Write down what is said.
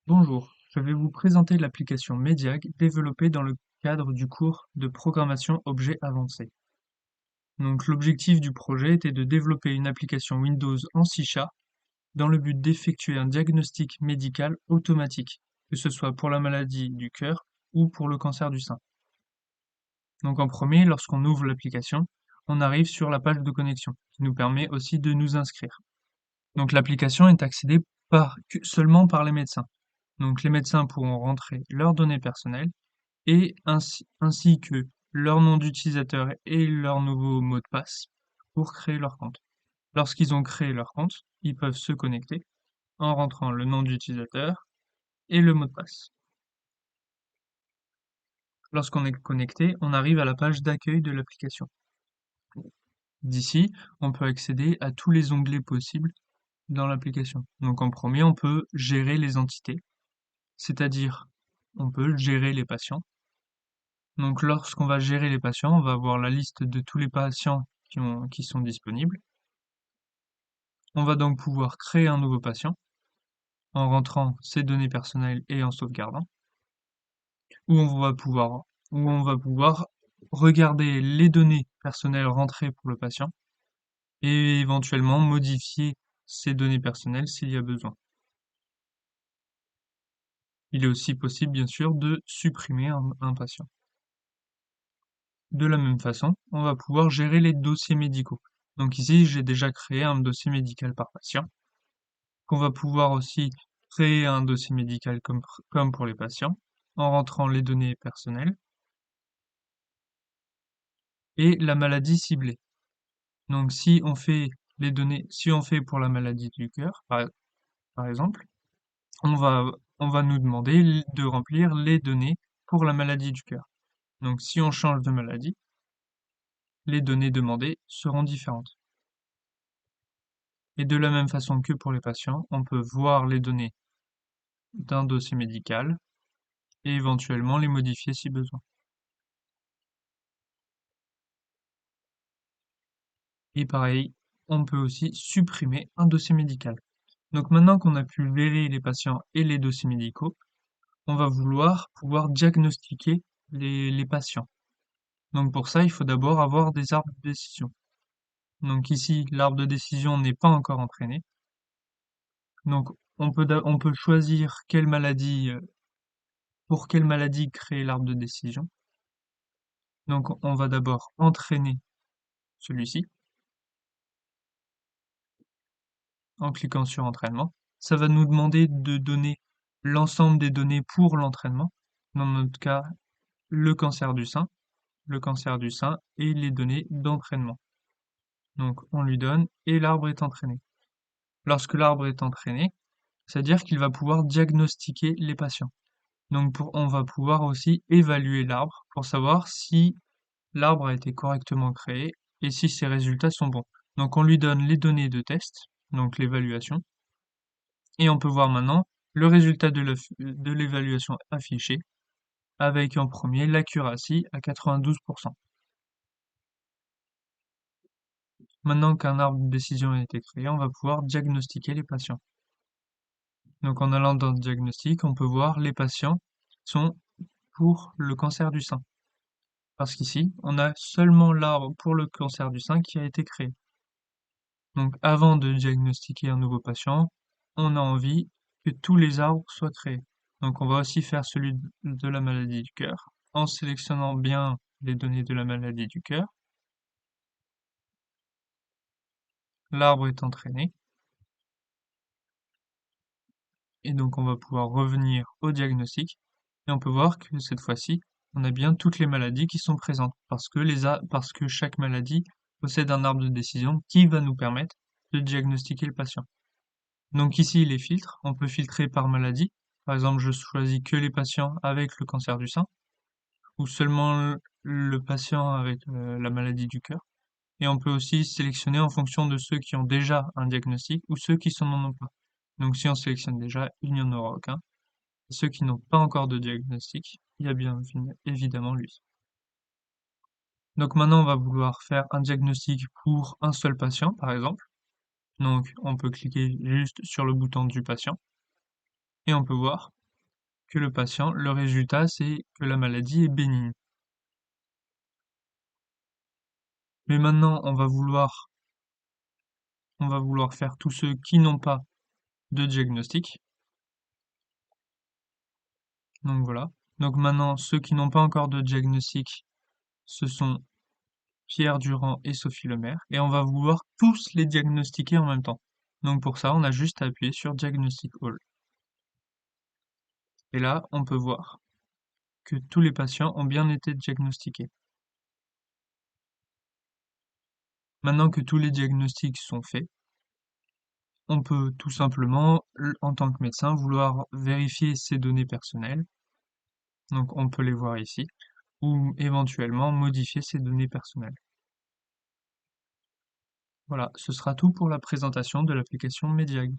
Bonjour, je vais vous présenter l'application Mediag développée dans le cadre du cours de programmation objet avancé. Donc l'objectif du projet était de développer une application Windows en C# dans le but d'effectuer un diagnostic médical automatique, que ce soit pour la maladie du cœur ou pour le cancer du sein. Donc en premier, lorsqu'on ouvre l'application, on arrive sur la page de connexion, qui nous permet aussi de nous inscrire. Donc l'application est accédée seulement par les médecins. Donc les médecins pourront rentrer leurs données personnelles et ainsi que leur nom d'utilisateur et leur nouveau mot de passe pour créer leur compte. Lorsqu'ils ont créé leur compte, ils peuvent se connecter en rentrant le nom d'utilisateur et le mot de passe. Lorsqu'on est connecté, on arrive à la page d'accueil de l'application. D'ici, on peut accéder à tous les onglets possibles dans l'application. Donc en premier, on peut gérer les entités, c'est-à-dire on peut gérer les patients. Donc lorsqu'on va gérer les patients, on va avoir la liste de tous les patients qui sont disponibles. On va donc pouvoir créer un nouveau patient en rentrant ses données personnelles et en sauvegardant, où on va pouvoir regarder les données personnelles rentrées pour le patient et éventuellement modifier ces données personnelles s'il y a besoin. Il est aussi possible, bien sûr, de supprimer un patient. De la même façon, on va pouvoir gérer les dossiers médicaux. Donc ici, j'ai déjà créé un dossier médical par patient, qu'on va pouvoir aussi créer un dossier médical comme pour les patients, en rentrant les données personnelles et la maladie ciblée. Donc si on fait pour la maladie du cœur, par exemple, on va, on va nous demander de remplir les données pour la maladie du cœur. Donc si on change de maladie, les données demandées seront différentes. Et de la même façon que pour les patients, on peut voir les données d'un dossier médical et éventuellement les modifier si besoin. Et pareil, on peut aussi supprimer un dossier médical. Donc maintenant qu'on a pu verrer les patients et les dossiers médicaux, on va vouloir pouvoir diagnostiquer les patients. Donc pour ça, il faut d'abord avoir des arbres de décision. Donc ici, l'arbre de décision n'est pas encore entraîné. Donc on peut choisir pour quelle maladie créer l'arbre de décision. Donc on va d'abord entraîner celui-ci en cliquant sur entraînement. Ça va nous demander de donner l'ensemble des données pour l'entraînement. Dans notre cas, le cancer du sein, et les données d'entraînement. Donc on lui donne et l'arbre est entraîné. Lorsque l'arbre est entraîné, c'est-à-dire qu'il va pouvoir diagnostiquer les patients. Donc on va pouvoir aussi évaluer l'arbre pour savoir si l'arbre a été correctement créé et si ses résultats sont bons. Donc on lui donne les données de test, donc l'évaluation, et on peut voir maintenant le résultat de l'évaluation affiché, avec en premier l'accuracy à 92%. Maintenant qu'un arbre de décision a été créé, on va pouvoir diagnostiquer les patients. Donc en allant dans le diagnostic, on peut voir les patients qui sont pour le cancer du sein. Parce qu'ici, on a seulement l'arbre pour le cancer du sein qui a été créé. Donc avant de diagnostiquer un nouveau patient, on a envie que tous les arbres soient créés. Donc on va aussi faire celui de la maladie du cœur, en sélectionnant bien les données de la maladie du cœur. L'arbre est entraîné, et donc on va pouvoir revenir au diagnostic, et on peut voir que cette fois-ci, on a bien toutes les maladies qui sont présentes, parce que chaque maladie possède un arbre de décision qui va nous permettre de diagnostiquer le patient. Donc ici, les filtres, on peut filtrer par maladie. Par exemple, je choisis que les patients avec le cancer du sein, ou seulement le patient avec la maladie du cœur. Et on peut aussi sélectionner en fonction de ceux qui ont déjà un diagnostic ou ceux qui n'en ont pas. Donc si on sélectionne déjà, il n'y en aura aucun. Et ceux qui n'ont pas encore de diagnostic, il y a bien évidemment lui. Donc maintenant, on va vouloir faire un diagnostic pour un seul patient, par exemple. Donc on peut cliquer juste sur le bouton du patient. Et on peut voir que le patient, le résultat, c'est que la maladie est bénigne. Mais maintenant, on va vouloir faire tous ceux qui n'ont pas de diagnostic. Donc voilà. Donc maintenant, ceux qui n'ont pas encore de diagnostic, ce sont Pierre Durand et Sophie Lemaire. Et on va vouloir tous les diagnostiquer en même temps. Donc pour ça, on a juste à appuyer sur Diagnostic All. Et là, on peut voir que tous les patients ont bien été diagnostiqués. Maintenant que tous les diagnostics sont faits, on peut tout simplement, en tant que médecin, vouloir vérifier ces données personnelles. Donc on peut les voir ici, ou éventuellement modifier ces données personnelles. Voilà, ce sera tout pour la présentation de l'application Mediag.